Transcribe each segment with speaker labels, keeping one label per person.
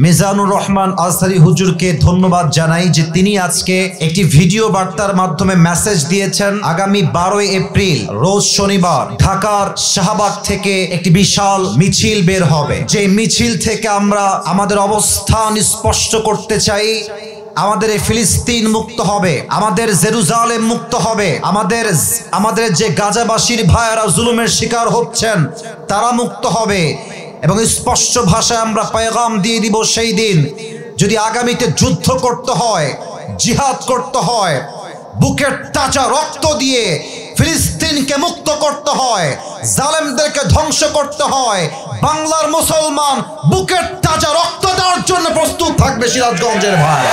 Speaker 1: মিজানুর রহমান আজহারি হুজুরকে ধন্যবাদ জানাই যে তিনি আজকে একটি ভিডিও বার্তার মাধ্যমে মেসেজ দিয়েছেন। আগামী 12 এপ্রিল রোজ শনিবার ঢাকার শাহবাগ থেকে একটি বিশাল মিছিল বের হবে। যে মিছিল থেকে আমরা আমাদের অবস্থান স্পষ্ট করতে চাই। আমাদের এই ফিলিস্তিন মুক্ত হবে, আমাদের জেরুজালেম মুক্ত হবে, আমাদের যে গাজাবাসীর ভাইয়েরা জুলুমের শিকার হচ্ছেন তারা মুক্ত হবে। এবং স্পষ্ট ভাষায় আমরা পেগাম দিয়ে দিব, সেই দিন যদি আগামীতে যুদ্ধ করতে হয়, জিহাদ করতে হয়, বুকের তাজা রক্ত দিয়ে ফিলিস্তিনকে মুক্ত করতে হয়, জালেমদেরকে ধ্বংস করতে হয়, বাংলার মুসলমান বুকের তাজা রক্ত দেওয়ার জন্য প্রস্তুত থাকবে সিরাজগঞ্জের ভাই।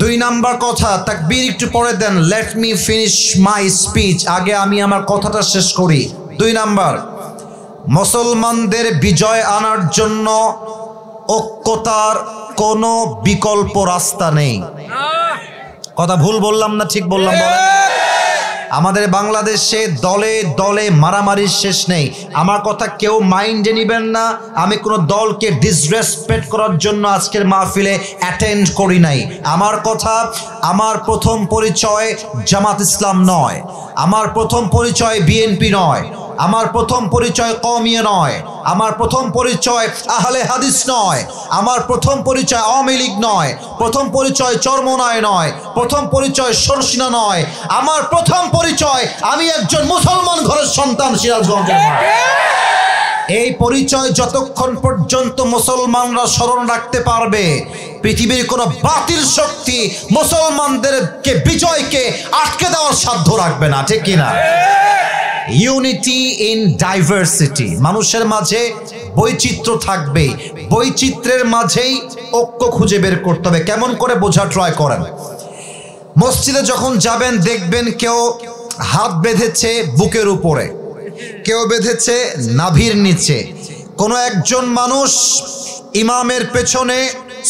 Speaker 1: 2 নাম্বার কথা, তাকবীর একটু পরে দেন। Let me finish my speech, আগে আমি আমার কথাটা শেষ করি। 2 নাম্বার, মুসলমানদের বিজয় আনার জন্য ঐক্যতার কোনো বিকল্প রাস্তা নেই। কথা ভুল বললাম না ঠিক বললাম? বলেন। আমাদের বাংলাদেশে দলে দলে মারামারির শেষ নেই। আমার কথা কেউ মাইন্ডে নেবেন না, আমি কোনো দলকে ডিসরেসপেক্ট করার জন্য আজকের মাহফিলে অ্যাটেন্ড করি নাই। আমার কথা, আমার প্রথম পরিচয় জামাত ইসলাম নয়, আমার প্রথম পরিচয় বিএনপি নয়, আমার প্রথম পরিচয় কওমিয়া নয়, আমার প্রথম পরিচয় আহলে হাদিস নয়, আমার প্রথম পরিচয় আওয়ামী লীগ নয়, প্রথম পরিচয় চরমনায় নয়, প্রথম পরিচয় সরসিনা নয়। আমার প্রথম পরিচয় আমি একজন মুসলমান ঘরের সন্তান সিরাজগঞ্জের। এই পরিচয় যতক্ষণ পর্যন্ত মুসলমানরা স্মরণ রাখতে পারবে, পৃথিবীর কোনো বাতিল শক্তি মুসলমানদেরকে বিজয়কে আটকে দেওয়ার সাধ্য রাখবে না, ঠিক কিনা? ইউনিটি ইন ডাইভার্সিটি, মানুষের মাঝে বৈচিত্র্য থাকবে, বৈচিত্র্যের মাঝেই ঐক্য খুঁজে বের করতে হবে। কেমন করে বোঝা ট্রাই করেন। মসজিদে যখন যাবেন দেখবেন কেউ হাত বেঁধেছে বুকের উপরে, কেউ বেঁধেছে নাভির নিচে, কোনো একজন মানুষ ইমামের পেছনে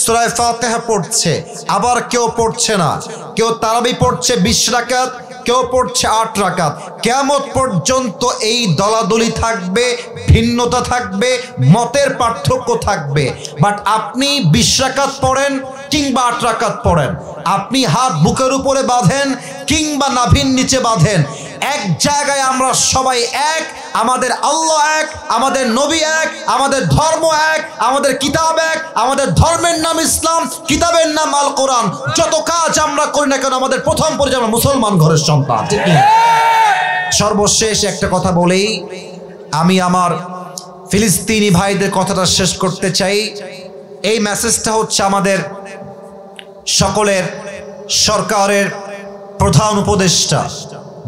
Speaker 1: সূরা ফাতিহা পড়ছে, আবার কেউ পড়ছে না, কেউ তারাবি পড়ছে 20 রাকাত, কেউ পড়ছে 8 রাকাত। কিয়ামত পর্যন্ত এই দলাদলি থাকবে, ভিন্নতা থাকবে, মতের পার্থক্য থাকবে। বাট আপনি 20 রাকাত পড়েন কিংবা 8 রাকাত পড়েন, আপনি হাত বুকের উপরে বাঁধেন কিংবা নাভির নিচে বাঁধেন, এক জায়গায় আমরা সবাই এক। আমাদের আল্লাহ এক, আমাদের নবী এক, আমাদের ধর্ম এক, আমাদের কিতাব এক, আমাদের ধর্মের নাম ইসলাম, কিতাবের নাম আল কোরআন। যত কাজ আমরা করি না কেন আমাদের প্রথম পরিচয় আমরা মুসলমান ঘরের সন্তান। সর্বশেষ একটা কথা বলেই আমি আমার ফিলিস্তিনি ভাইদের কথাটা শেষ করতে চাই। এই মেসেজটা হচ্ছে আমাদের সকলের সরকারের প্রধান উপদেষ্টা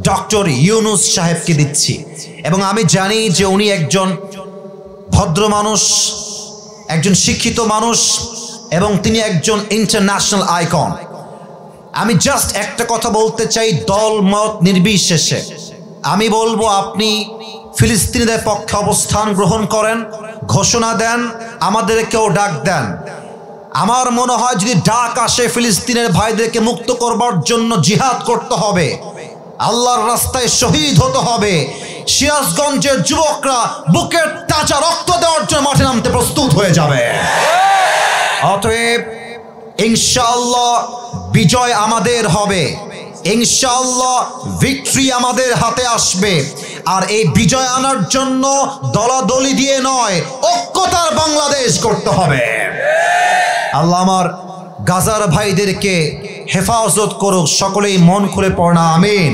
Speaker 1: ডক্টর ইউনুস সাহেবকে দিচ্ছি। এবং আমি জানি যে উনি একজন ভদ্র মানুষ, একজন শিক্ষিত মানুষ, এবং তিনি একজন ইন্টারন্যাশনাল আইকন। আমি জাস্ট একটা কথা বলতে চাই, দল মত নির্বিশেষে আমি বলবো আপনি ফিলিস্তিনিদের পক্ষে অবস্থান গ্রহণ করেন, ঘোষণা দেন, আমাদেরকেও ডাক দেন। আমার মনে হয় যদি ডাক আসে ফিলিস্তিনের ভাইদেরকে মুক্ত করবার জন্য জিহাদ করতে হবে, আল্লাহর রাস্তায় শহীদ হতে হবে, সিরাজগঞ্জের যুবকরা বুকের তাজা রক্ত দেওয়ার জন্য মাঠে নামতে প্রস্তুত হয়ে যাবে। অতএব ইনশাআল্লাহ বিজয় আমাদের হবে, ইনশাআল্লাহ ভিক্টরি আমাদের হাতে আসবে। আর এই বিজয় আনার জন্য দলাদলি দিয়ে নয়, ঐক্যতার বাংলাদেশ করতে হবে। আল্লাহ আমার গাজার ভাইদেরকে হেফাজত করুক, সকলেই মন খুলে পড়না আমিন।